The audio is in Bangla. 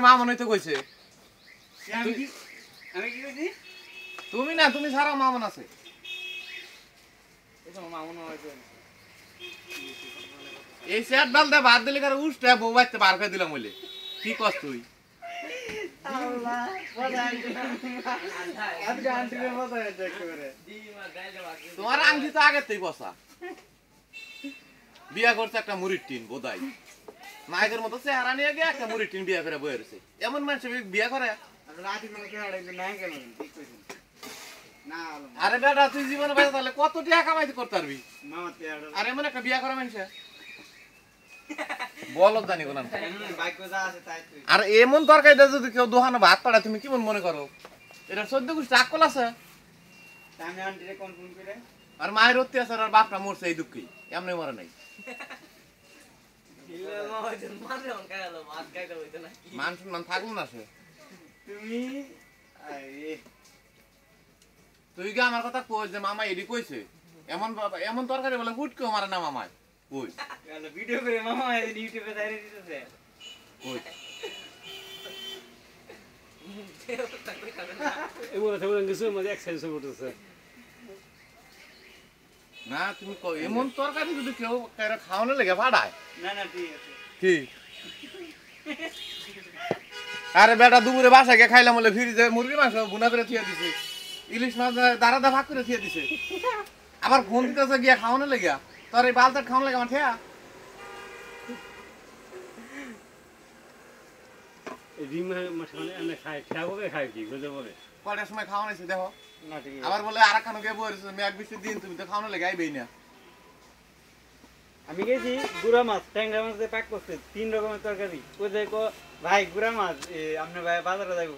মামন হইতে কইছে আমি কি কইছি তুমি না তুমি ছাড়া মামন আছে এই সেট ডাল দে ভাত দিলে কারে উষ্টা বউ বাইতে বার করে দিলাম বলে কি কস তুই আল্লাহ বদাই আজ গান্টিরে বদাই দেখতে করে তোমার আংটি তো আগে তুই বসা বিয়া করছে একটা মুড়ির টিন বোধাই নায়কের মতো চেহারা নিয়ে গিয়ে একটা মুড়ির টিন বিয়া করে বয়ে রয়েছে এমন মানুষ বিয়া করে রাতি মানে কে আড়াই নাই কেন ঠিক কইছেন না আরে বেটা তুই জীবনে বাইরে তাহলে কত টাকা কামাইতে করতে পারবি মামা তে আড়াই আর এমন একটা বিয়া করা মানুষ বলো জানি কোন বাইক যা আছে তাই তুই আর এমন তরকারি দে যদি কেউ দোকানে ভাত পাড়া তুমি কি মনে করো এটা 14 গুষ্টি আকল আছে আমি আন্টিরে কোন ফোন করে আর মায়ের রত্তি আছে আর বাপটা মরছে এই দুঃখে এমনি মরে নাই মান সম্মান থাকলো না সে তুমি আরে তুই কি আমার কথা কই যে মামা এডি কইছে এমন তরকারি বলে হুট কেউ মারে না মামায় কই গালো ভিডিও করে মামা ইউটিউবে ছাইরে দিতেছে কই এমন তেমন কিছু মধ্যে এক্সারসাইজ করতেছে না তুমি কই এমন তরকারি যদি কেউ কারে খাওয়ানো লেগে ফাড়ায় না না ঠিক আছে কি আরে বেটা দুপুরে বাসায় গিয়ে খাইলাম বলে ফ্রিজে মুরগি মাংস ভুনা করে থিয়ে দিছে ইলিশ মাছ দাঁড়া ভাগ করে থিয়ে দিছে আবার ফোন দিতেছে গিয়া খাওয়ানো লেগে তোর এই বালতার খাওয়ানো লেগে আমার ঠেয়া ডিম মশলা এনে খায় খাবো খায় কি বুঝতে পারে কয়টার সময় খাওয়ানো হয়েছে দেখো না ঠিক আবার বলে আর একখানে গিয়ে বলেছে মেঘ বৃষ্টির দিন তুমি তো খাওয়ানো লেগে আইবেই না আমি গেছি গুড়া মাছ ট্যাংরা মাছ দিয়ে প্যাক করতে 3 রকমের তরকারি ওই দেখো ভাই গুড়া মাছ আপনি ভাই বাজারে যাইবো